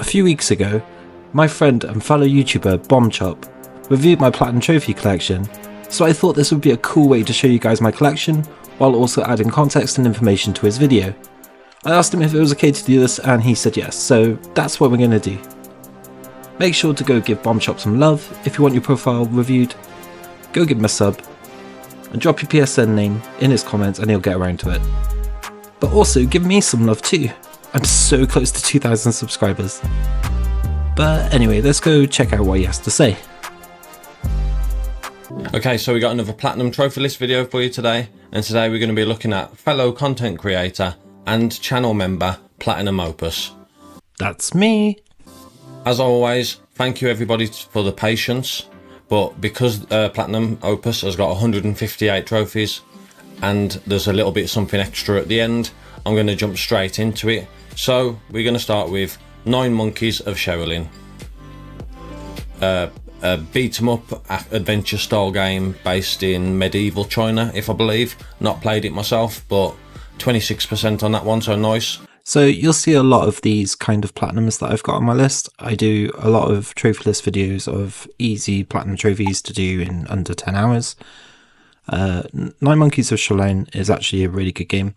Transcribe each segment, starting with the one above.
a few weeks ago, my friend and fellow YouTuber BombChop reviewed my Platinum Trophy collection, so I thought this would be a cool way to show you guys my collection, while also adding context and information to his video. I asked him if it was okay to do this and he said yes, so that's what we're going to do. Make sure to go give BombChop some love. If you want your profile reviewed, go give him a sub, and drop your PSN name in his comments and he'll get around to it. But also give me some love too. I'm so close to 2,000 subscribers. But anyway, let's go check out what he has to say. Okay, so we got another Platinum Trophy list video for you today, and today we're going to be looking at fellow content creator and channel member Platinum Opus. That's me. As always, thank you everybody for the patience, but because Platinum Opus has got 158 trophies and there's a little bit something extra at the end, I'm going to jump straight into it. So we're going to start with 9 Monkeys of Sherilyn. A beat-em-up adventure style game based in medieval China, if I believe. Not played it myself, but 26% on that one, so nice. So you'll see a lot of these kind of platinums that I've got on my list. I do a lot of trophy list videos of easy platinum trophies to do in under 10 hours. 9 Monkeys of Sherilyn is actually a really good game,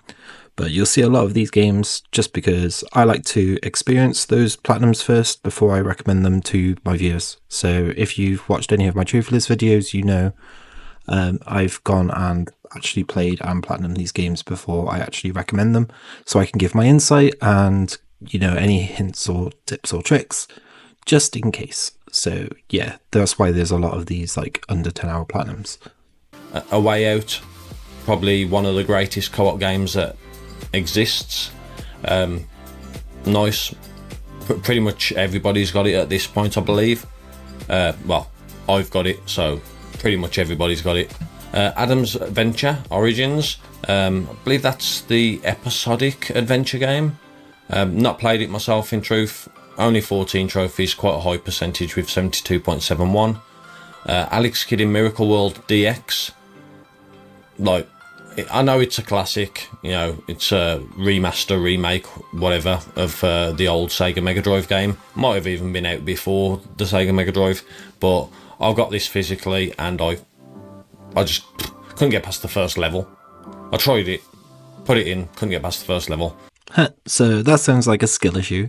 but you'll see a lot of these games just because I like to experience those platinums first before I recommend them to my viewers. So if you've watched any of my trophy list videos, you know I've gone and actually played and platinum these games before I actually recommend them, so I can give my insight and, you know, any hints or tips or tricks just in case. So yeah, that's why there's a lot of these like under 10 hour platinums. A Way Out, probably one of the greatest co-op games that exists. Nice. Pretty much everybody's got it at this point, I believe. Well, I've got it, so pretty much everybody's got it. Adam's Adventure Origins, I believe that's the episodic adventure game. Not played it myself, in truth. Only 14 trophies, quite a high percentage with 72.71. Alex Kidd in Miracle World DX. Like, I know it's a classic, you know, it's a remaster, remake, whatever, of the old Sega Mega Drive game. Might have even been out before the Sega Mega Drive, but I've got this physically and I just couldn't get past the first level. I tried it, put it in, couldn't get past the first level. So that sounds like a skill issue.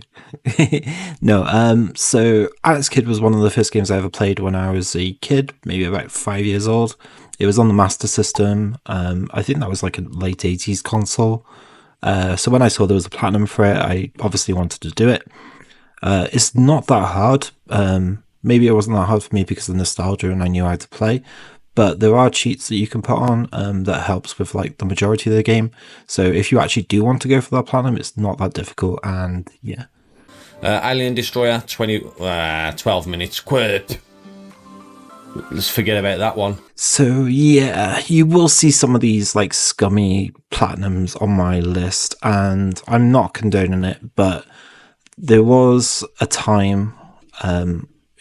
No, so Alex Kidd was one of the first games I ever played when I was a kid, maybe about 5 years old. It was on the Master System. I think that was like a late 80s console. So when I saw there was a platinum for it, I obviously wanted to do it. It's not that hard. Maybe it wasn't that hard for me because of nostalgia and I knew how to play. But there are cheats that you can put on that helps with like the majority of the game. So if you actually do want to go for that platinum, it's not that difficult. And yeah. Alien Destroyer, 12 minutes. Quit. Let's forget about that one. So yeah, you will see some of these like scummy platinums on my list, and I'm not condoning it, but there was a time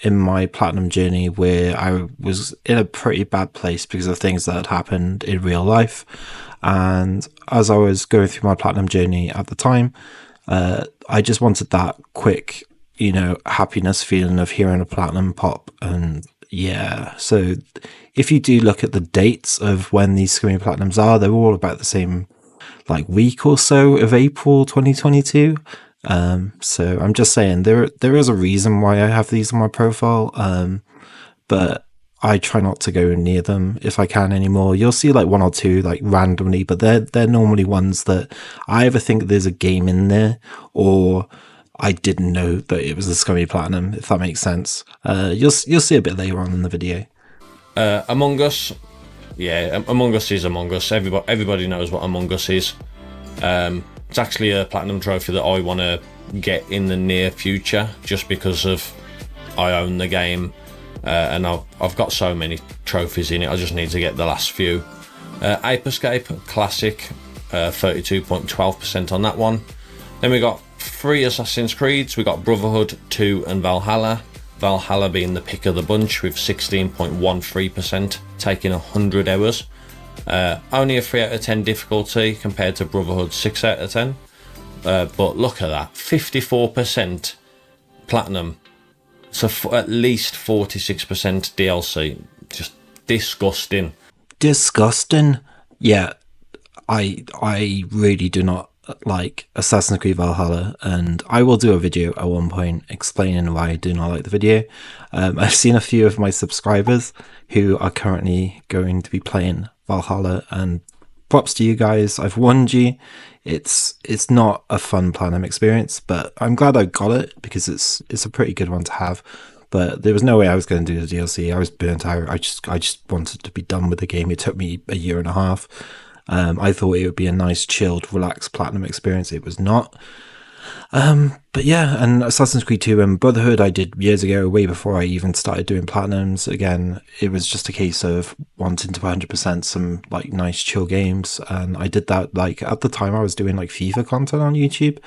in my platinum journey where I was in a pretty bad place because of things that had happened in real life. And as I was going through my platinum journey at the time, I just wanted that quick, you know, happiness feeling of hearing a platinum pop. And yeah, so if you do look at the dates of when these scummy platinums are, they're all about the same like week or so of April 2022. So I'm just saying there is a reason why I have these on my profile, but I try not to go near them if I can anymore. You'll see like one or two like randomly, but they're normally ones that I either think there's a game in there or I didn't know that it was a scummy platinum, if that makes sense. You'll see a bit later on in the video. Among Us, yeah, Among Us is Among Us. Everybody knows what Among Us is. It's actually a platinum trophy that I want to get in the near future, just because of I own the game, and I've got so many trophies in it. I just need to get the last few. Ape Escape Classic, 32.12% on that one. Then we got 3 Assassin's Creeds. We got Brotherhood 2 and Valhalla. Valhalla being the pick of the bunch with 16.13%, taking 100 hours. Only a 3 out of 10 difficulty compared to Brotherhood 6 out of 10. But look at that, 54% platinum. So at least 46% DLC. Just disgusting. Disgusting. Yeah, I really do not like Assassin's Creed Valhalla, and I will do a video at one point explaining why I do not like the video. I've seen a few of my subscribers who are currently going to be playing Valhalla, and props to you guys. I've warned you. It's not a fun platinum experience, but I'm glad I got it because it's a pretty good one to have. But there was no way I was going to do the DLC. I was burnt out. I just wanted to be done with the game. It took me a year and a half. I thought it would be a nice, chilled, relaxed platinum experience. It was not. But yeah, and Assassin's Creed 2 and Brotherhood I did years ago, way before I even started doing platinums. Again, it was just a case of wanting to 100% some like nice, chill games. And I did that like at the time I was doing like FIFA content on YouTube.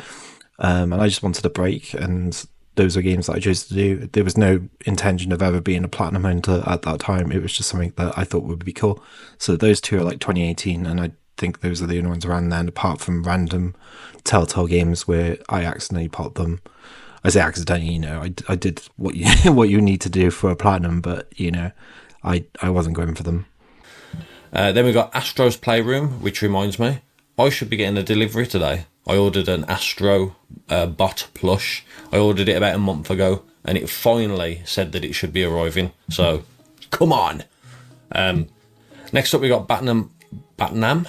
And I just wanted a break, and those are games that I chose to do. There was no intention of ever being a platinum hunter at that time. It was just something that I thought would be cool. So those two are like 2018, and I think those are the only ones around then, apart from random Telltale games where I accidentally popped them. I say accidentally, I did what you what you need to do for a platinum, but I wasn't going for them. Then we got Astro's Playroom, which reminds me, I should be getting a delivery today. I ordered an Astro bot plush. I ordered it about a month ago, and it finally said that it should be arriving. So, come on. Next up, we got Batman.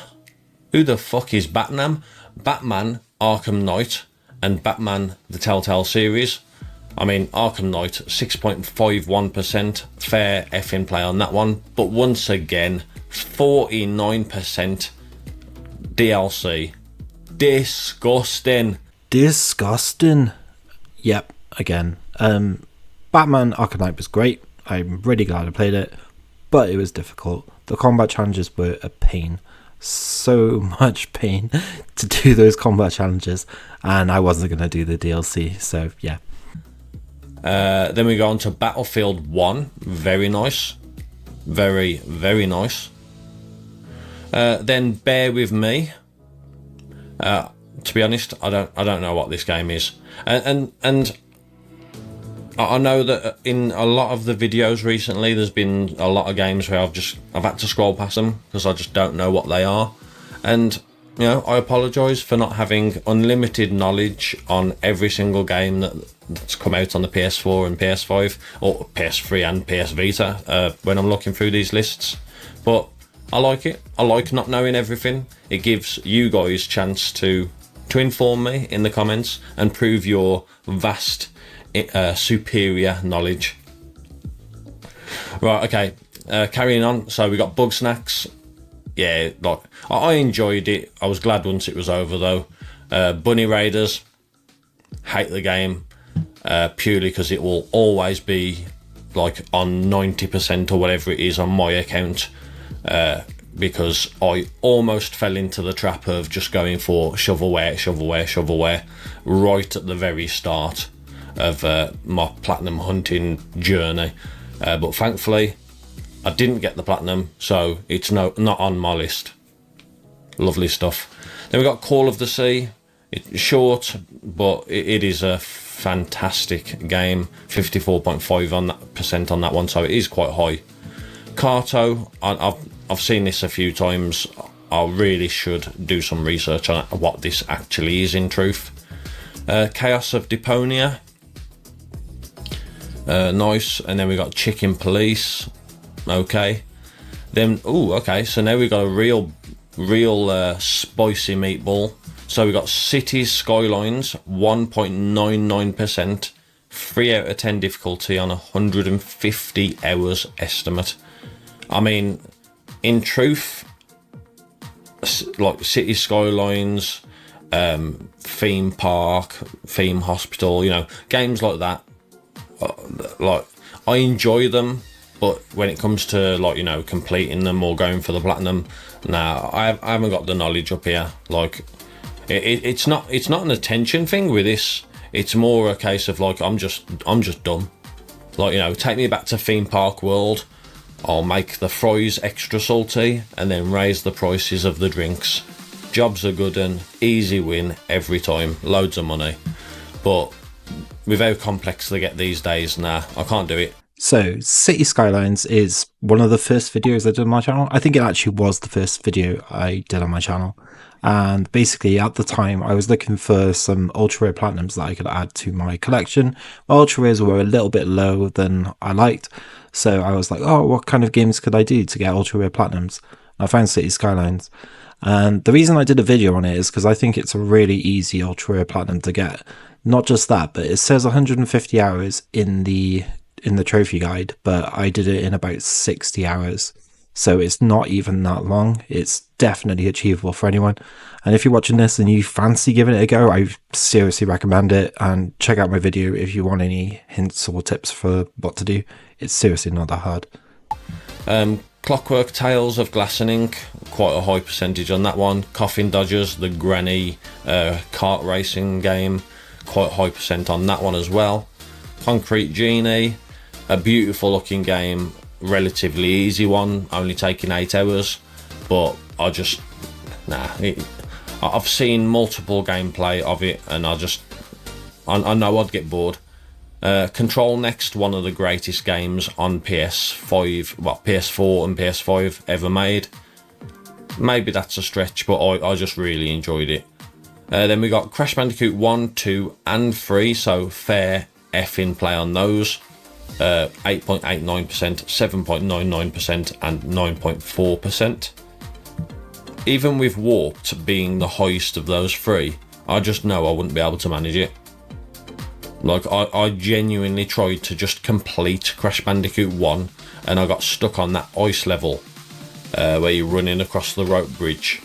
Who the fuck is Batman? Batman, Arkham Knight, and Batman, the Telltale series. I mean, Arkham Knight, 6.51%. Fair effing play on that one. But once again, 49% DLC. Disgusting. Yep, again. Batman Arkham Knight was great. I'm really glad I played it, but it was difficult. The combat challenges were a pain. So much pain to do those combat challenges, and I wasn't going to do the DLC, so yeah. Then we go on to Battlefield 1. Very nice. Very, very nice. Then Bear With Me. To be honest, I don't know what this game is, and I know that in a lot of the videos recently, there's been a lot of games where I've had to scroll past them because I just don't know what they are, and I apologise for not having unlimited knowledge on every single game that's come out on the PS4 and PS5 or PS3 and PS Vita when I'm looking through these lists, but I like it. I like not knowing everything. It gives you guys chance to inform me in the comments and prove your vast, superior knowledge. Right, okay. Carrying on. So we got Bug Snacks. Yeah, like I enjoyed it. I was glad once it was over though. Bunny Raiders. Hate the game purely because it will always be like on 90% or whatever it is on my account. Because I almost fell into the trap of just going for shovelware right at the very start of my platinum hunting journey, but thankfully I didn't get the platinum, so it's not on my list. Lovely stuff. Then we got Call of the Sea. It's short, but it is a fantastic game. 54.5% on that one, so it is quite high. Carto, I've seen this a few times. I really should do some research on what this actually is in truth. Chaos of Deponia. Nice. And then we got Chicken Police. Okay. Then, okay. So now we got a real spicy meatball. So we got Cities Skylines, 1.99%. 3 out of 10 difficulty on 150 hours estimate. I mean, in truth, like City Skylines, Theme Park, Theme Hospital, games like that, like I enjoy them, but when it comes to completing them or going for the platinum, I haven't got the knowledge up here. Like it's not an attention thing with this. It's more a case of like I'm just dumb. Like take me back to Theme Park World. I'll make the fries extra salty and then raise the prices of the drinks. Jobs are good and easy win every time. Loads of money. But with how complex they get these days, nah, I can't do it. So, City Skylines is one of the first videos I did on my channel. I think it actually was the first video I did on my channel. And basically, at the time, I was looking for some ultra rare platinums that I could add to my collection. My ultra rares were a little bit low than I liked. So I was like, oh, what kind of games could I do to get ultra rare platinums? And I found City Skylines. And the reason I did a video on it is because I think it's a really easy ultra rare platinum to get. Not just that, but it says 150 hours in the trophy guide, but I did it in about 60 hours. So it's not even that long. It's definitely achievable for anyone. And if you're watching this and you fancy giving it a go, I seriously recommend it. And check out my video if you want any hints or tips for what to do. It's seriously not that hard. Clockwork Tales of Glass and Ink, quite a high percentage on that one. Coffin Dodgers, the granny kart racing game, quite high percent on that one as well. Concrete Genie, a beautiful looking game, relatively easy one, only taking 8 hours, but I've seen multiple gameplay of it and I know I'd get bored. Control Next, one of the greatest games on PS4 and PS5 ever made. Maybe that's a stretch, but I just really enjoyed it. Then we got Crash Bandicoot 1, 2 and 3, so fair effing play on those. 8.89%, 7.99% and 9.4%. Even with Warped being the highest of those three, I just know I wouldn't be able to manage it. Like, I genuinely tried to just complete Crash Bandicoot 1 and I got stuck on that ice level where you're running across the rope bridge.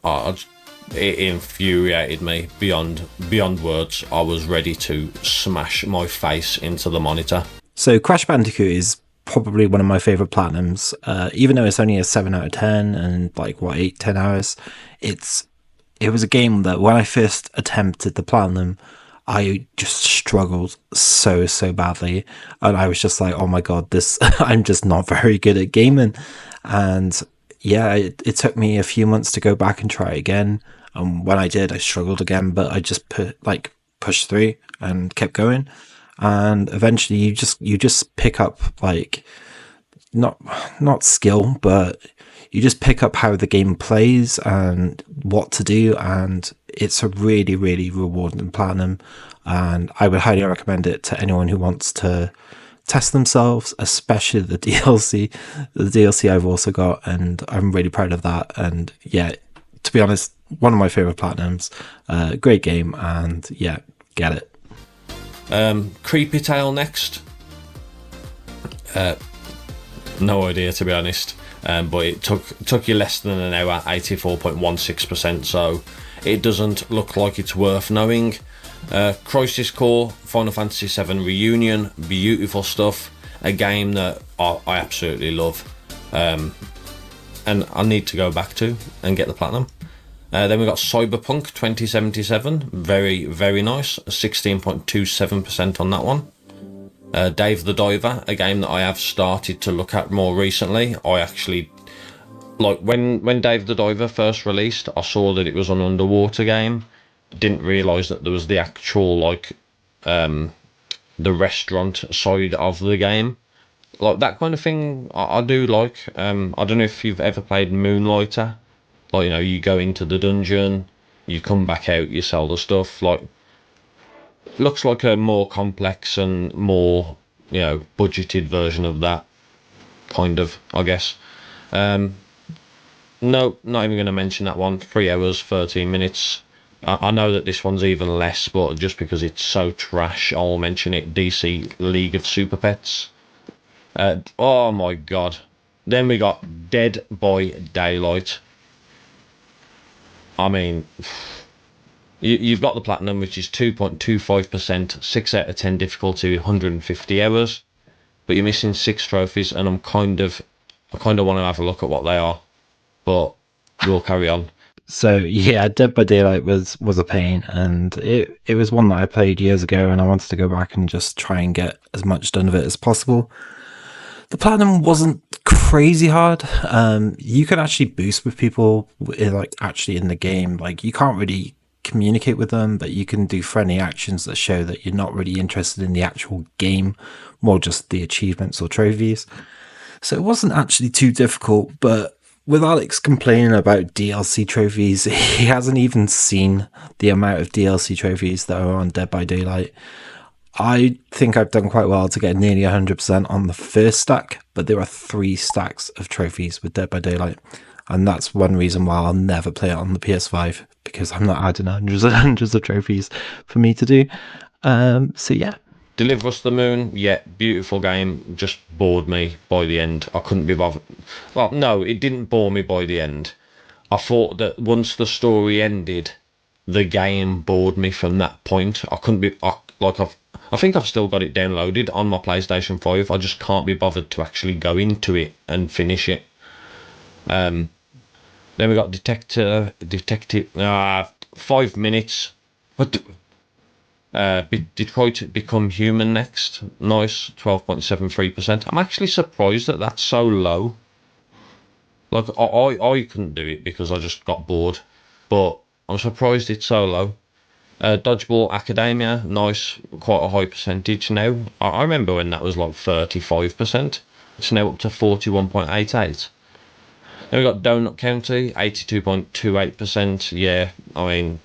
It infuriated me beyond words. I was ready to smash my face into the monitor. So Crash Bandicoot is probably one of my favourite platinums. Even though it's only a 7 out of 10 and 8-10 hours, it was a game that when I first attempted the platinum, I just struggled so badly, and I was just like, oh my god, I'm just not very good at gaming. And yeah, it took me a few months to go back and try again, and when I did, I struggled again, but I just pushed through and kept going. And eventually you just pick up not skill, but you just pick up how the game plays and what to do, and it's a really, really rewarding platinum, and I would highly recommend it to anyone who wants to test themselves, especially the DLC. The DLC I've also got, and I'm really proud of that. And yeah, to be honest, one of my favorite platinums. Great game, and yeah, get it. Creepy Tale next. No idea, to be honest. But it took you less than an hour, 84.16%, so it doesn't look like it's worth knowing. Crisis Core, Final Fantasy VII Reunion, beautiful stuff. A game that I absolutely love, and I need to go back to and get the platinum. Then we got Cyberpunk 2077, very, very nice, 16.27% on that one. Dave the Diver, a game that I have started to look at more recently. I actually, when Dave the Diver first released, I saw that it was an underwater game. Didn't realise that there was the actual, the restaurant side of the game. That kind of thing, I do like. I don't know if you've ever played Moonlighter. You go into the dungeon, you come back out, you sell the stuff. Looks like a more complex and more, budgeted version of that, kind of, I guess. No, not even going to mention that one. 3 hours, 13 minutes. I know that this one's even less, but just because it's so trash, I'll mention it. DC League of Super Pets. Oh my god. Then we got Dead by Daylight. I mean, you've got the platinum, which is 2.25%, 6 out of 10 difficulty, 150 hours, but you're missing 6 trophies, and I kind of want to have a look at what they are, but we'll carry on. So yeah, Dead by Daylight was a pain, and it was one that I played years ago, and I wanted to go back and just try and get as much done of it as possible. The platinum wasn't crazy hard. You can actually boost with people actually in the game. You can't really communicate with them, but you can do friendly actions that show that you're not really interested in the actual game, more just the achievements or trophies. So it wasn't actually too difficult, but with Alex complaining about DLC trophies, he hasn't even seen the amount of DLC trophies that are on Dead by Daylight. I think I've done quite well to get nearly 100% on the first stack, but there are 3 stacks of trophies with Dead by Daylight. And that's one reason why I'll never play it on the PS5, because I'm not adding hundreds and hundreds of trophies for me to do. So yeah. Deliver Us the Moon, yeah, beautiful game, just bored me by the end. I couldn't be bothered. Well, no, it didn't bore me by the end. I thought that once the story ended, the game bored me from that point. I couldn't be, I think I've still got it downloaded on my PlayStation 5. I just can't be bothered to actually go into it and finish it. Then we got Detective, 5 minutes. What? Detroit Become Human next. Nice, 12.73%. I'm actually surprised that that's so low. Like, I couldn't do it because I just got bored. But I'm surprised it's so low. Dodgeball Academia, nice, quite a high percentage now. I remember when that was like 35%. It's now up to 41.88. Then we got Donut County, 82.28%. Yeah, I mean,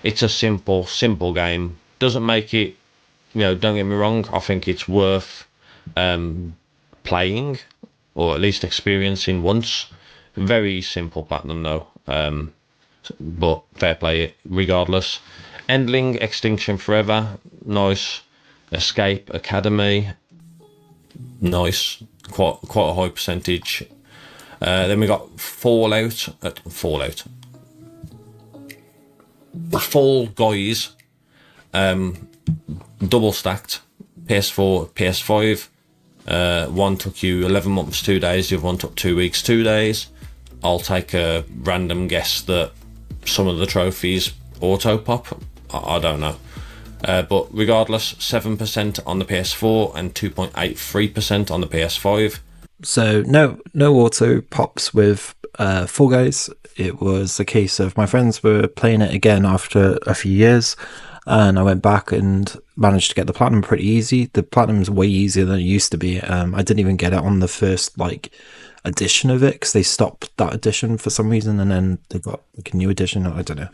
it's a simple game. Doesn't make it, don't get me wrong, I think it's worth playing, or at least experiencing once. Very simple platinum though, but fair play regardless. Endling Extinction Forever, nice. Escape Academy, nice, quite a high percentage. Then we got Fallout, Fall Guys, double stacked, PS4, PS5. One took you 11 months, 2 days. The other one took 2 weeks, 2 days. I'll take a random guess that some of the trophies auto pop. I don't know. But regardless, 7% on the PS4 and 2.83% on the PS5. So no auto pops with Fall Guys. It was a case of my friends were playing it again after a few years, and I went back and managed to get the platinum pretty easy. The platinum's way easier than it used to be. I didn't even get it on the first edition of it because they stopped that edition for some reason, and then they got a new edition. I don't know.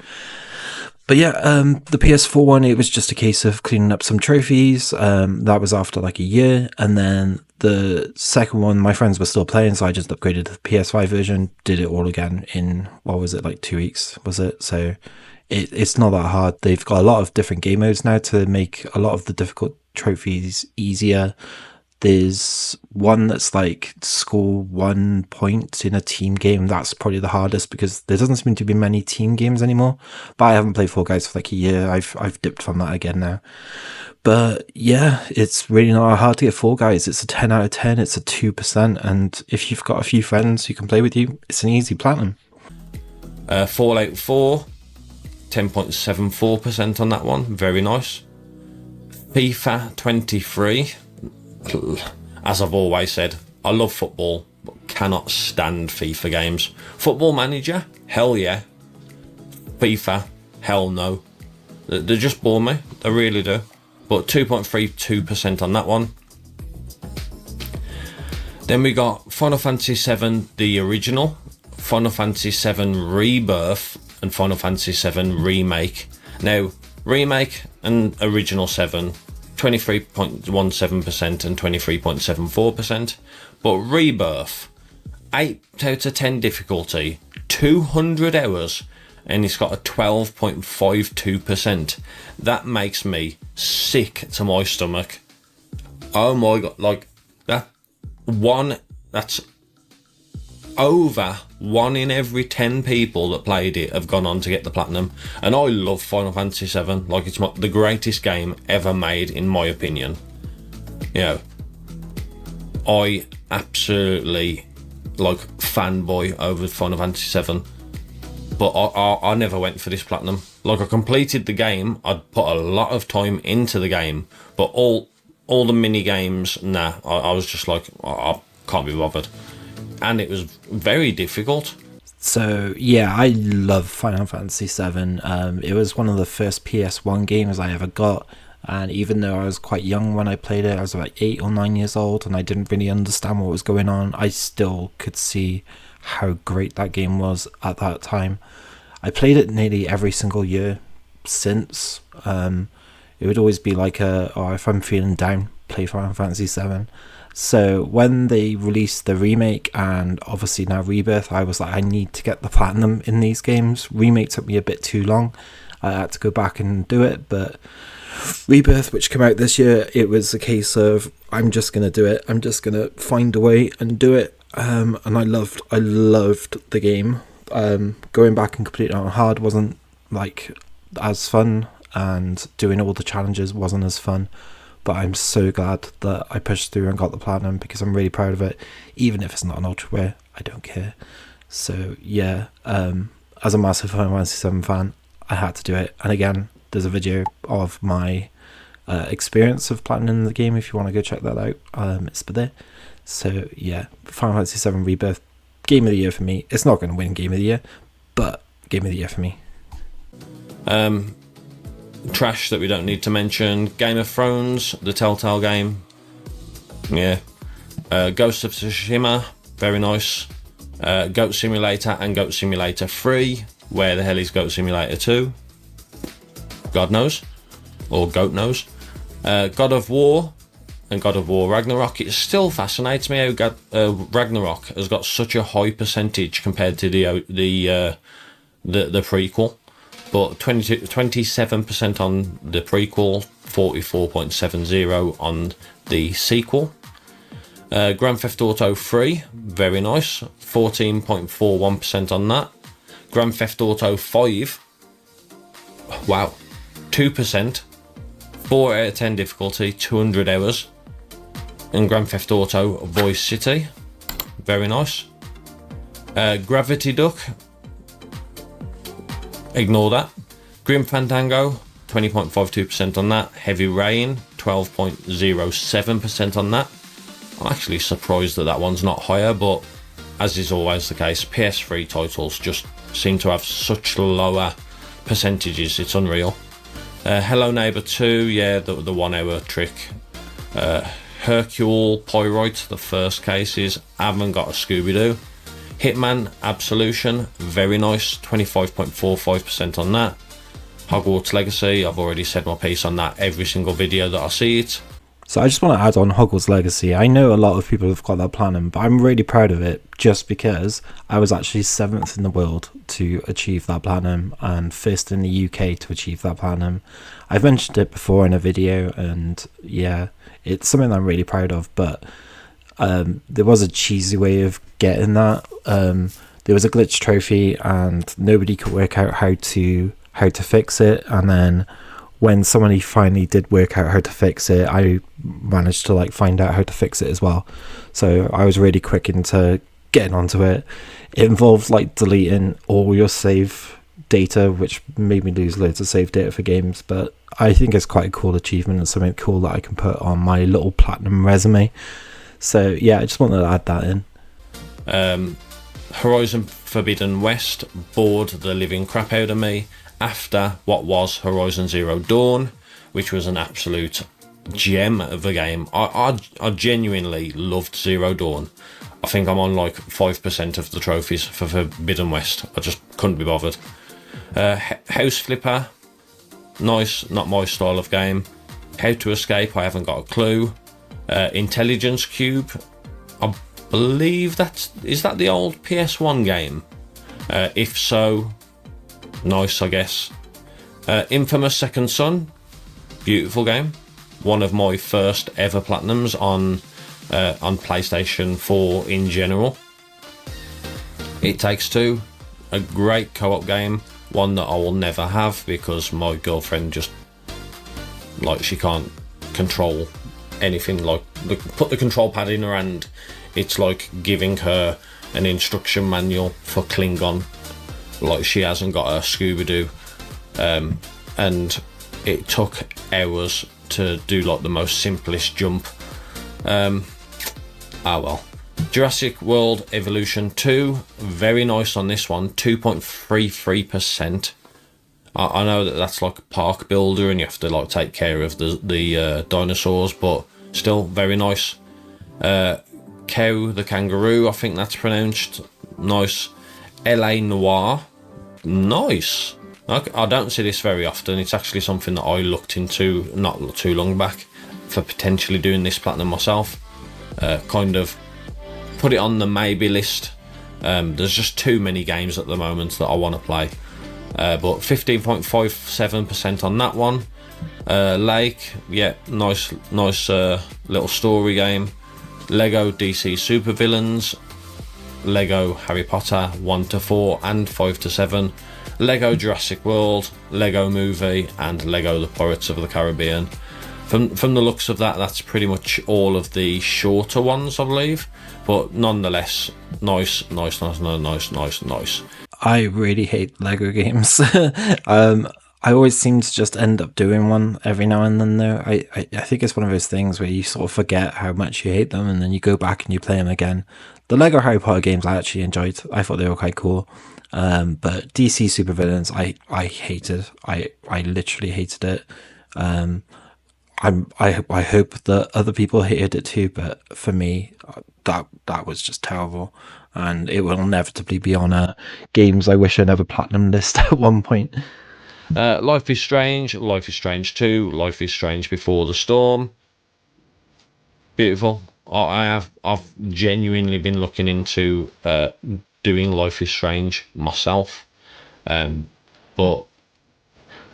But yeah, the PS4 one, it was just a case of cleaning up some trophies. That was after a year. And then the second one, my friends were still playing, so I just upgraded to the PS5 version, did it all again in, 2 weeks, was it? So it's not that hard. They've got a lot of different game modes now to make a lot of the difficult trophies easier. There's one that's score 1 point in a team game. That's probably the hardest because there doesn't seem to be many team games anymore. But I haven't played Fall Guys for a year. I've dipped from that again now. But yeah, it's really not hard to get Fall Guys. It's a 10 out of 10. It's a 2%. And if you've got a few friends who can play with you, it's an easy platinum. Fallout 4, 10.74% on that one. Very nice. FIFA 23. As I've always said, I love football, but cannot stand FIFA games. Football Manager, hell yeah. FIFA, hell no. They just bore me, they really do. But 2.32% on that one. Then we got Final Fantasy VII, the original, Final Fantasy VII Rebirth, and Final Fantasy VII Remake. Now, Remake and Original 7, 23.17% and 23.74%. But Rebirth, 8 out of 10 difficulty, 200 hours, and it's got a 12.52%. That makes me sick to my stomach. Oh my god, that's over 1 in every 10 people that played it have gone on to get the platinum. And I love Final Fantasy VII. It's the greatest game ever made, in my opinion. I absolutely fanboy over Final Fantasy VII. But I never went for this platinum. I completed the game. I'd put a lot of time into the game, but all the mini games, nah. I was just I can't be bothered. And it was very difficult. So yeah, I love Final Fantasy VII. It was one of the first PS1 games I ever got, and even though I was quite young when I played it, I was like 8 or 9 years old, and I didn't really understand what was going on. I still could see how great that game was at that time. I played it nearly every single year since. It would always be like if I'm feeling down, play Final Fantasy VII. So when they released the remake and obviously now Rebirth, I was like, I need to get the platinum in these games. Remake took me a bit too long. I had to go back and do it, but Rebirth, which came out this year, it was a case of I'm just gonna do it. I'm just gonna find a way and do it. And I loved the game. Going back and completing it on hard wasn't like as fun, and doing all the challenges wasn't as fun. But I'm so glad that I pushed through and got the platinum, because I'm really proud of it. Even if it's not an ultra rare, I don't care. So yeah, as a massive Final Fantasy VII fan, I had to do it. And again, there's a video of my experience of platinum the game if you want to go check that out. It's there. So yeah, Final Fantasy VII Rebirth, game of the year for me. It's not going to win game of the year, but game of the year for me. Trash that we don't need to mention: Game of Thrones, the Telltale game. Yeah. Ghost of Tsushima, very nice. Goat Simulator and Goat Simulator 3. Where the hell is Goat Simulator 2? God knows. Or Goat knows. God of War and God of War Ragnarok. It still fascinates me how Ragnarok has got such a high percentage compared to the prequel. But 27% on the prequel, 44.70 on the sequel. Grand Theft Auto 3, very nice, 14.41% on that. Grand Theft Auto 5, wow, 2%, 4 out of 10 difficulty, 200 hours. And Grand Theft Auto Voice City, very nice. Gravity Duck, ignore that. Grim Fandango, 20.52% on that. Heavy Rain, 12.07% on that. I'm actually surprised that one's not higher, but as is always the case, PS3 titles just seem to have such lower percentages. It's unreal. Hello Neighbor 2, yeah, the 1 hour trick. Hercule Poirot, the first cases, haven't got a Scooby-Doo. Hitman Absolution, very nice, 25.45% on that. Hogwarts Legacy, I've already said my piece on that every single video that I see it. So I just want to add on Hogwarts Legacy. I know a lot of people have got that platinum, but I'm really proud of it just because I was actually 7th in the world to achieve that platinum and 1st in the UK to achieve that platinum. I've mentioned it before in a video, and yeah, it's something I'm really proud of, but there was a cheesy way of getting that. There was a glitch trophy and nobody could work out how to fix it, and then when somebody finally did work out how to fix it, I managed to find out how to fix it as well. So I was really quick into getting onto it. It involved deleting all your save data, which made me lose loads of save data for games, but I think it's quite a cool achievement and something cool that I can put on my little platinum resume. So yeah, I just wanted to add that in. Horizon Forbidden West bored the living crap out of me after what was Horizon Zero Dawn, which was an absolute gem of a game. I genuinely loved Zero Dawn. I think I'm on 5% of the trophies for Forbidden West. I just couldn't be bothered. House Flipper, nice, not my style of game. How to Escape, I haven't got a clue. Intelligence Cube, I believe is that the old PS1 game? If so, nice, I guess. Infamous Second Son, beautiful game. One of my first ever platinums on PlayStation 4 in general. It Takes Two, a great co-op game, one that I will never have because my girlfriend just she can't control anything. Put the control pad in her hand, it's like giving her an instruction manual for Klingon. She hasn't got a Scooby-Doo, and it took hours to do the most simplest jump. Well, Jurassic World Evolution 2, very nice on this one, 2.33%. I know that that's like a park builder and you have to like take care of the dinosaurs, but still very nice. Cow the Kangaroo, I think that's pronounced, nice. LA Noir, nice. I don't see this very often. It's actually something that I looked into not too long back for potentially doing this platinum myself. Kind of put it on the maybe list. There's just too many games at the moment that I want to play. But 15.57% on that one. Lake, yeah, nice little story game. Lego DC Supervillains, Lego Harry Potter 1 to 4 and 5 to 7, Lego Jurassic World, Lego Movie, and Lego The Pirates of the Caribbean. From the looks of that, that's pretty much all of the shorter ones, I believe, but nonetheless, nice. I really hate Lego games. I always seem to just end up doing one every now and then, though. I think it's one of those things where you sort of forget how much you hate them and then you go back and you play them again. The Lego Harry Potter games I actually enjoyed. I thought they were quite cool. But DC Supervillains, I hated. I literally hated it. I hope that other people hated it too, but for me, that was just terrible. And it will inevitably be on games I wish I never platinum list at one point. Life is Strange, Life is Strange 2, Life is Strange Before the Storm. Beautiful. I've genuinely been looking into doing Life is Strange myself, but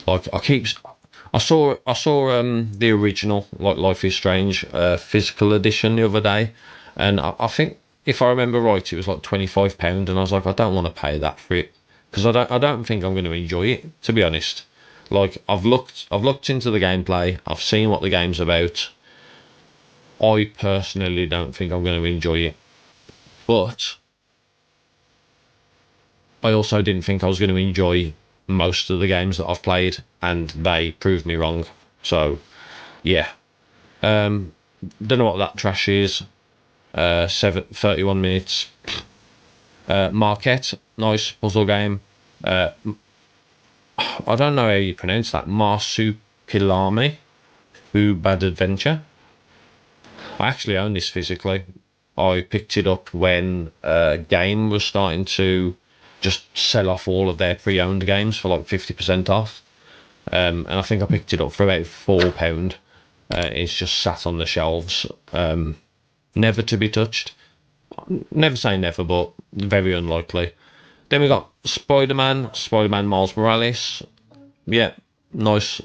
like I saw the original like Life is Strange physical edition the other day, and I think if I remember right, it was like £25, and I was like, I don't want to pay that for it because I don't think I'm going to enjoy it, to be honest. Like I've looked into the gameplay, I've seen what the game's about. I personally don't think I'm going to enjoy it, but I also didn't think I was going to enjoy most of the games that I've played, and they proved me wrong. So yeah, don't know what that trash is. 31 minutes. Marquette, nice puzzle game. I don't know how you pronounce that. Marsupilami, Who Bad Adventure. I actually own this physically. I picked it up when Game was starting to just sell off all of their pre-owned games for like 50% off. And I think I picked it up for about £4. It's just sat on the shelves, never to be touched. Never say never, but very unlikely. Then we got Spider-Man Miles Morales. Yeah, nice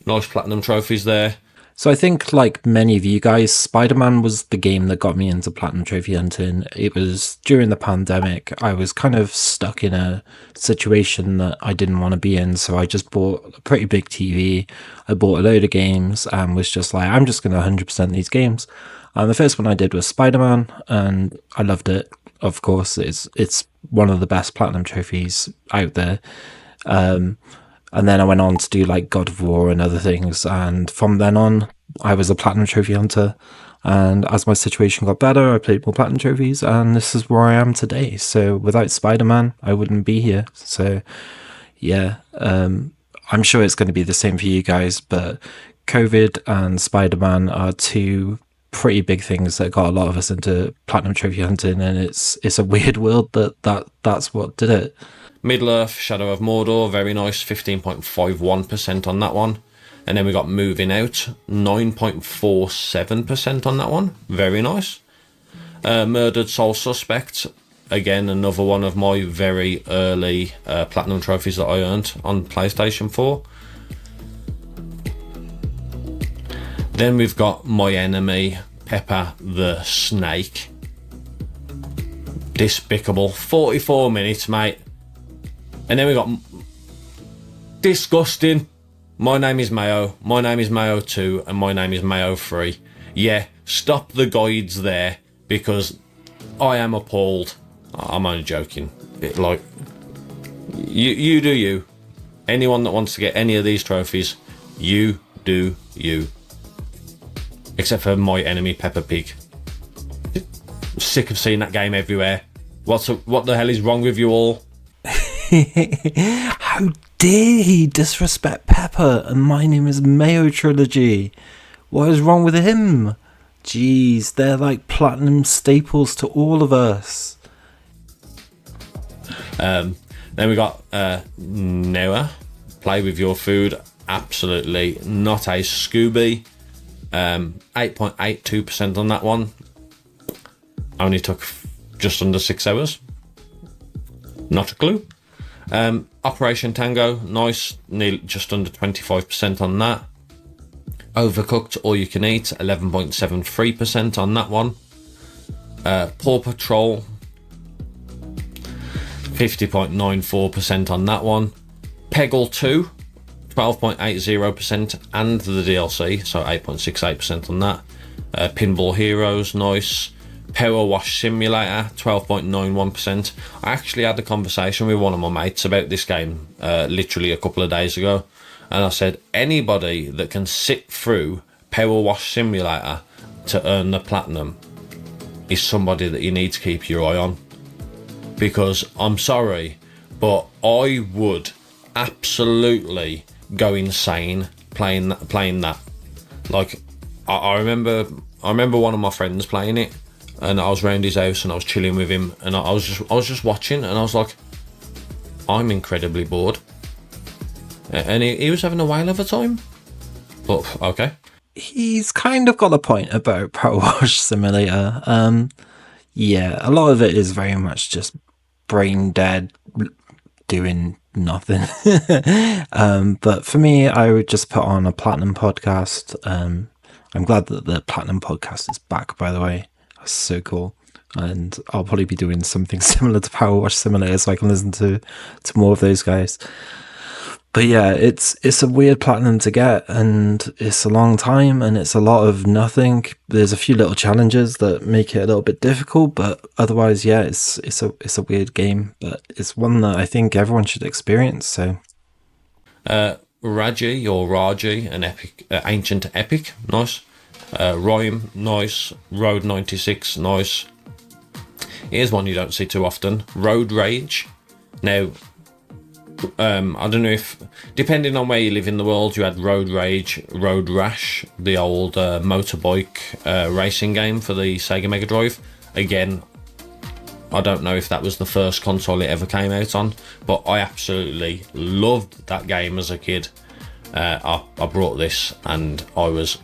platinum trophies there. So I think, like many of you guys, Spider-Man was the game that got me into platinum trophy hunting. It was during the pandemic. I was kind of stuck in a situation that I didn't want to be in, so I just bought a pretty big TV. I bought a load of games and was just like, I'm just going to 100% these games. And the first one I did was Spider-Man, and I loved it. Of course, it's one of the best platinum trophies out there. And then I went on to do like God of War and other things. And from then on, I was a platinum trophy hunter. And as my situation got better, I played more platinum trophies. And this is where I am today. So without Spider-Man, I wouldn't be here. So yeah, I'm sure it's going to be the same for you guys. But COVID and Spider-Man are two pretty big things that got a lot of us into platinum trophy hunting. And it's a weird world that's what did it. Middle-earth, Shadow of Mordor, very nice, 15.51% on that one. And then we got Moving Out, 9.47% on that one, very nice. Murdered Soul Suspect, again, another one of my very early platinum trophies that I earned on PlayStation 4. Then we've got My Enemy, Pepper the Snake. Despicable, 44 minutes, mate. And then we got disgusting. My Name is Mayo. My Name is Mayo 2, and My Name is Mayo 3. Yeah, stop the guides there because I am appalled. I'm only joking. Like, you do you. Anyone that wants to get any of these trophies, you do you. Except for My Enemy Peppa Pig. sick of seeing that game everywhere. What the hell is wrong with you all? How dare he disrespect Pepper and My Name is Mayo trilogy? What is wrong with him? Jeez, they're like platinum staples to all of us. Then we got Noah, Play With Your Food. Absolutely not a Scooby. 8.82% on that one. Only took just under 6 hours. Not a clue. Operation Tango, nice, nearly just under 25% on that. Overcooked All You Can Eat, 11.73% on that one. Paw Patrol, 50.94% on that one. Peggle 2, 12.80%, and the DLC, so 8.68% on that. Pinball Heroes, nice. Power Wash Simulator, 12.91%. I actually had a conversation with one of my mates about this game literally a couple of days ago, and I said anybody that can sit through Power Wash Simulator to earn the platinum is somebody that you need to keep your eye on, because I'm sorry, but I would absolutely go insane playing that. Like I remember one of my friends playing it, and I was round his house and I was chilling with him, and I was just watching, and I was like, I'm incredibly bored, and he was having a whale of a time. But okay, He's kind of got a point about Power Wash Simulator. Yeah, a lot of it is very much just brain dead, doing nothing. But for me, I would just put on a Platinum podcast. I'm glad that the Platinum podcast is back, by the way. That's so cool. And I'll probably be doing something similar to Power Wash Simulator so I can listen to more of those guys. But yeah, it's a weird platinum to get, and it's a long time, and it's a lot of nothing. There's a few little challenges that make it a little bit difficult, but otherwise, yeah, it's a weird game, but it's one that I think everyone should experience. So, Raji, an epic, ancient epic, nice. Rhyme, nice. Road 96, nice. Here's one you don't see too often. Road Rage. Now, I don't know if, depending on where you live in the world, you had Road Rage, Road Rash, the old motorbike racing game for the Sega Mega Drive. Again, I don't know if that was the first console it ever came out on, but I absolutely loved that game as a kid. I brought this and I was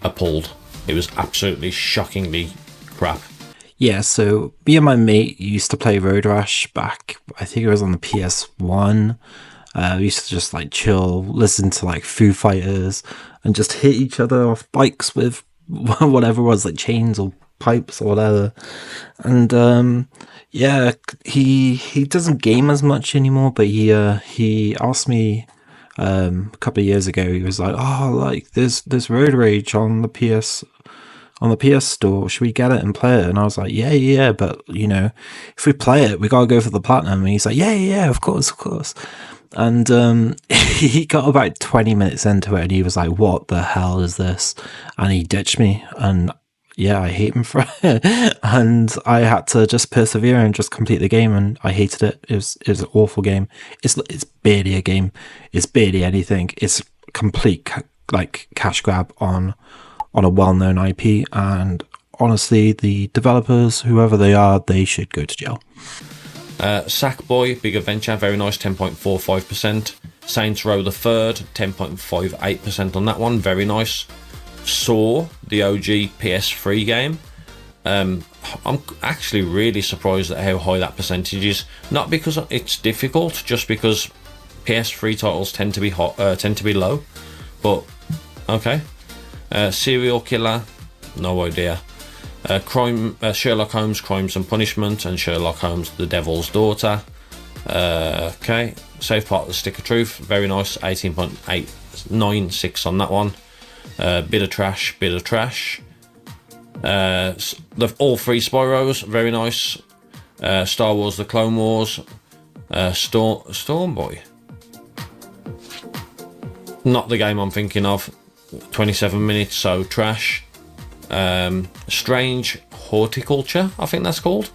appalled. It was absolutely shockingly crap. yeah, so me and my mate used to play Road Rash back, I think it was on the PS1. We used to just like chill, listen to like Foo Fighters, and just hit each other off bikes with whatever it was, like chains or pipes or whatever. And yeah, he doesn't game as much anymore, but he asked me a couple of years ago. He was like, "Oh, like there's Road Rage on the PS Store. Should we get it and play it?" And I was like, yeah, but you know, if we play it, we gotta go for the platinum. And he's like, yeah, of course. And he got about 20 minutes into it, and he was like, "What the hell is this?" And he ditched me, and yeah, I hate him for it. And I had to just persevere and just complete the game, and I hated it. It was an awful game. It's barely a game. It's barely anything. It's a complete like cash grab on a well-known IP, and honestly, the developers, whoever they are, they should go to jail. Sackboy, Big Adventure, very nice, 10.45%. Saints Row the Third, 10.58% on that one, very nice. Saw, the OG PS3 game. I'm actually really surprised at how high that percentage is. Not because it's difficult, just because PS3 titles tend to be low. But okay. Serial Killer, no idea. Sherlock Holmes, Crimes and Punishment, and Sherlock Holmes, The Devil's Daughter. Okay. South Park, The Stick of Truth, very nice, 18.896 on that one. Bit of trash. All three Spyros, very nice. Star Wars, The Clone Wars. Storm Boy. Not the game I'm thinking of. 27 minutes, so trash. Strange Horticulture, I think that's called.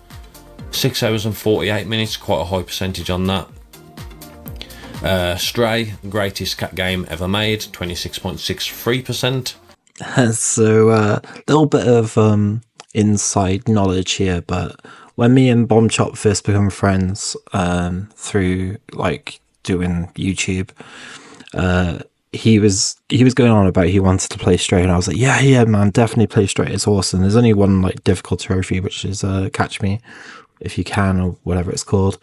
6 hours and 48 minutes, quite a high percentage on that. Stray, greatest cat game ever made, 26.63%. So a little bit of inside knowledge here, but when me and BombChop first become friends through like doing YouTube, he was going on about he wanted to play Stray, and I was like, yeah, man, definitely play Stray. It's awesome. There's only one like difficult trophy, which is Catch Me If You Can, or whatever it's called.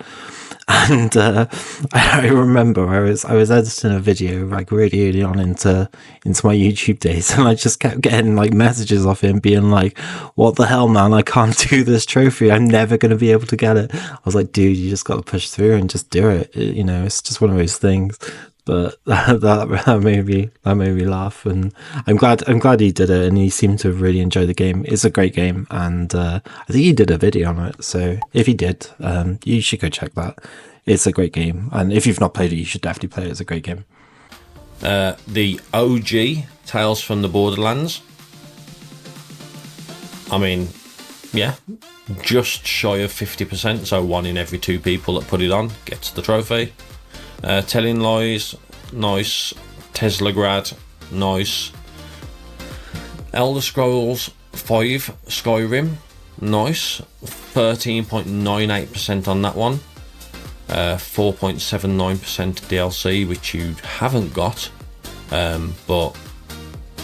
And I remember I was editing a video like really early on into my YouTube days, and I just kept getting like messages off him being like, "What the hell, man? I can't do this trophy. I'm never going to be able to get it." I was like, "Dude, you just got to push through and just do it. You know, it's just one of those things." But that made me laugh, and I'm glad he did it, and he seemed to really enjoy the game. It's a great game, and I think he did a video on it. So if he did, you should go check that. It's a great game, and if you've not played it, you should definitely play it. It's a great game. The OG Tales from the Borderlands. I mean, yeah, just shy of 50%, so 1 in every 2 people that put it on gets the trophy. Telling Lies, nice. Teslagrad, nice. Elder Scrolls 5 Skyrim, nice. 13.98% on that one. 4.79% DLC, which you haven't got, but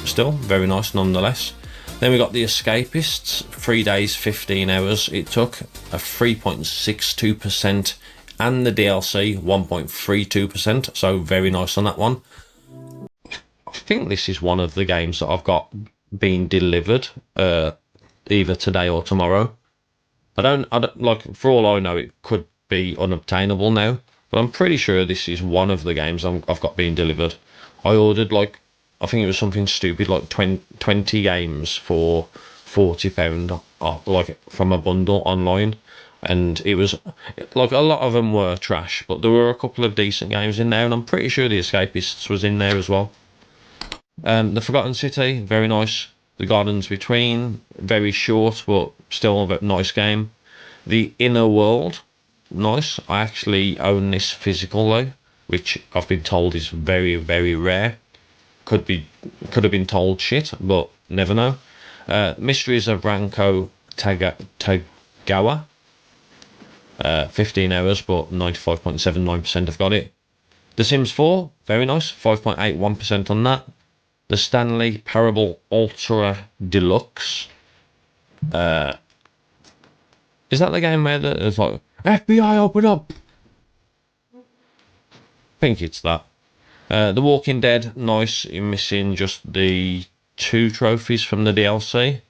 still very nice nonetheless. Then we got The Escapists, 3 days, 15 hours it took, a 3.62%, and the DLC 1.32%, so very nice on that one. I think this is one of the games that I've got being delivered either today or tomorrow. I don't like, for all I know, it could be unobtainable now, but I'm pretty sure this is one of the games I've got being delivered. I ordered like, I think it was something stupid like 20 games for £40 like from a bundle online, and it was like a lot of them were trash, but there were a couple of decent games in there, and I'm pretty sure The Escapists was in there as well. The Forgotten City, very nice. The Gardens Between, very short but still a nice game. The Inner World, nice. I actually own this physical though, which I've been told is very, very rare. Could have been told shit, but never know. Mysteries of Ranko Tagawa, 15 hours, but 95.79% have got it. The Sims 4, very nice, 5.81% on that. The Stanley Parable Ultra Deluxe. Is that the game where it's like, FBI, open up? I think it's that. The Walking Dead, nice. You're missing just the 2 trophies from the DLC.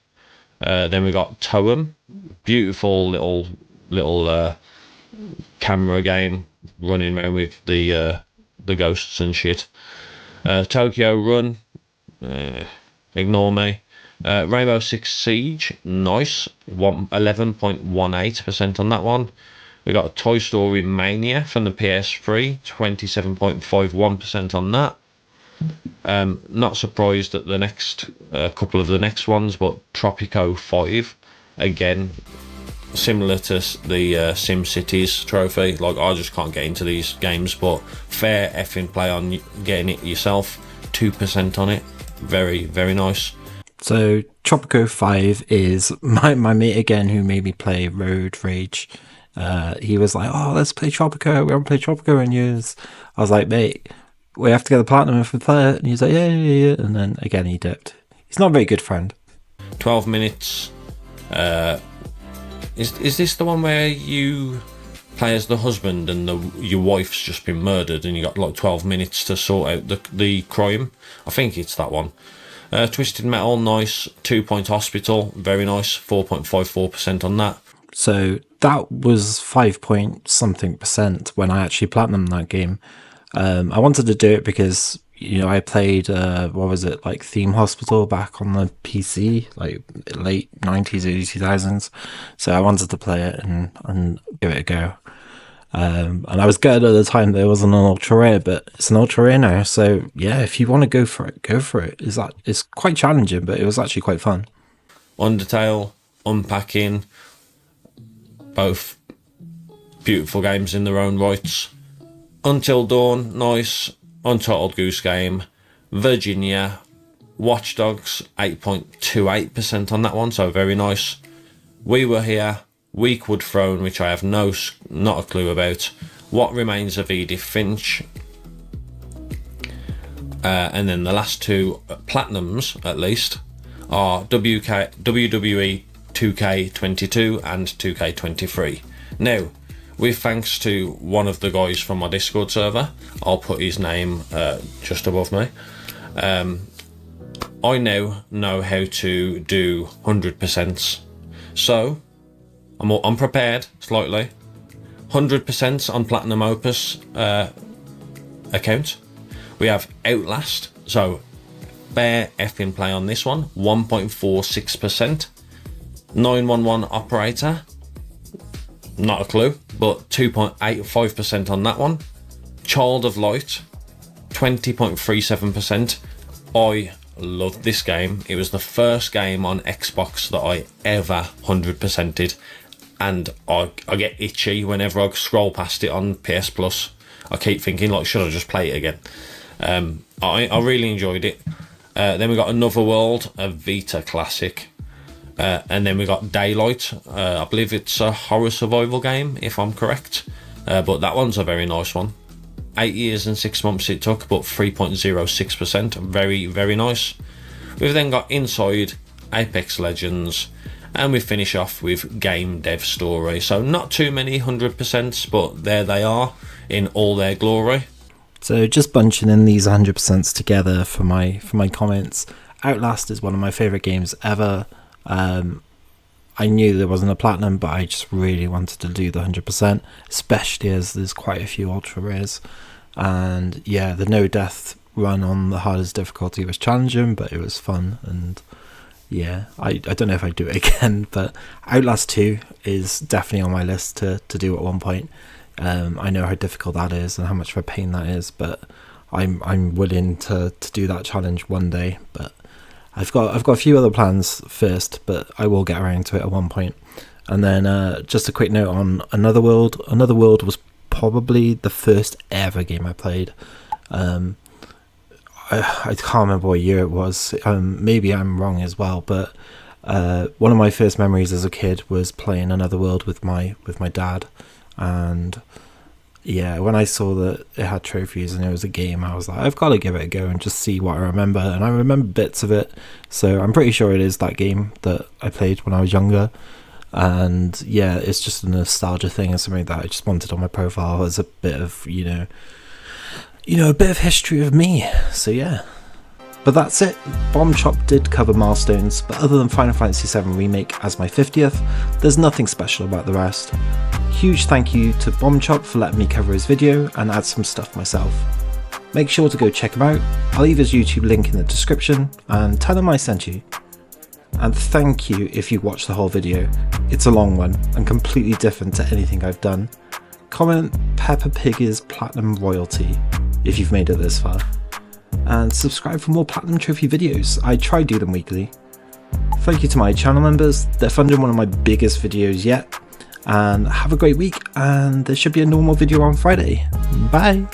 Then we got Toem, beautiful little camera game, running around with the ghosts and shit. Tokyo Run, ignore me. Rainbow Six Siege, nice. 11.18% on that one. We got Toy Story Mania from the PS3, 27.51% on that. Not surprised at the next couple of the next ones, but Tropico 5, again, similar to the SimCities trophy. Like, I just can't get into these games, but fair effing play on getting it yourself. 2% on it, very, very nice. So Tropico 5 is my mate again, who made me play Road Rage. He was like, "Oh, let's play Tropico. We haven't played Tropico in years." I was like, "Mate, we have to get the platinum if we play it." And he's like, yeah. And then again, he dipped. He's not a very good friend. 12 minutes. Is this the one where you play as the husband and your wife's just been murdered and you got like 12 minutes to sort out the crime? I think it's that one. Twisted Metal, nice. 2 Point Hospital, very nice. 4.54% on that. So that was 5 point something percent when I actually platinumed that game. I wanted to do it because, you know, I played like Theme Hospital back on the PC, like late 90s, early 2000s. So I wanted to play it and give it a go. And I was good at the time there wasn't an ultra rare, but it's an ultra rare now. So yeah, if you want to go for it, go for it. It's quite challenging, but it was actually quite fun. Undertale, Unpacking, both beautiful games in their own rights. Until Dawn, nice. Untitled Goose Game, Virginia, Watch Dogs, 8.28% on that one, so very nice. We Were Here, Weakwood Throne, which I have not a clue about. What Remains of Edith Finch. And then the last two platinums, at least, are WWE 2K22 and 2K23. Now, with thanks to one of the guys from my Discord server, I'll put his name just above me. I now know how to do 100%. So, I'm prepared slightly. 100% on Platinum Opus account. We have Outlast, so bare effing play on this one, 1.46%. 911 Operator, not a clue, but 2.85% on that one. Child of Light, 20.37%. I loved this game. It was the first game on Xbox that I ever 100%ed, and I get itchy whenever I scroll past it on PS Plus. I keep thinking, like, should I just play it again? I really enjoyed it. Then we got Another World, a Vita classic. And then we got Daylight. I believe it's a horror survival game, if I'm correct. But that one's a very nice one. 8 years and 6 months it took, but 3.06%. Very, very nice. We've then got Inside, Apex Legends, and we finish off with Game Dev Story. So not too many 100%, but there they are in all their glory. So just bunching in these 100% together for my comments. Outlast is one of my favourite games ever. I knew there wasn't a platinum, but I just really wanted to do the 100%, especially as there's quite a few ultra rares. And yeah, the no death run on the hardest difficulty was challenging, but it was fun. And yeah, I don't know if I'd do it again, but Outlast 2 is definitely on my list to do at one point. I know how difficult that is and how much of a pain that is, but I'm willing to do that challenge one day. But I've got a few other plans first, but I will get around to it at one point. And then just a quick note on Another World. Another World was probably the first ever game I played. I can't remember what year it was. Maybe I'm wrong as well, but one of my first memories as a kid was playing Another World with my dad. And yeah, when I saw that it had trophies and it was a game, I was like, I've got to give it a go and just see what I remember. And I remember bits of it, so I'm pretty sure it is that game that I played when I was younger. And yeah, it's just a nostalgia thing and something that I just wanted on my profile as a bit of, a bit of history of me. So yeah. But that's it. BombChop did cover milestones, but other than Final Fantasy VII Remake as my 50th, there's nothing special about the rest. Huge thank you to BombChop for letting me cover his video and add some stuff myself. Make sure to go check him out. I'll leave his YouTube link in the description and tell him I sent you. And thank you if you watched the whole video. It's a long one and completely different to anything I've done. Comment Peppa Pig is Platinum Royalty if you've made it this far. And subscribe for more Platinum Trophy videos. I try to do them weekly. Thank you to my channel members. They're funding one of my biggest videos yet. And have a great week, and there should be a normal video on Friday. Bye!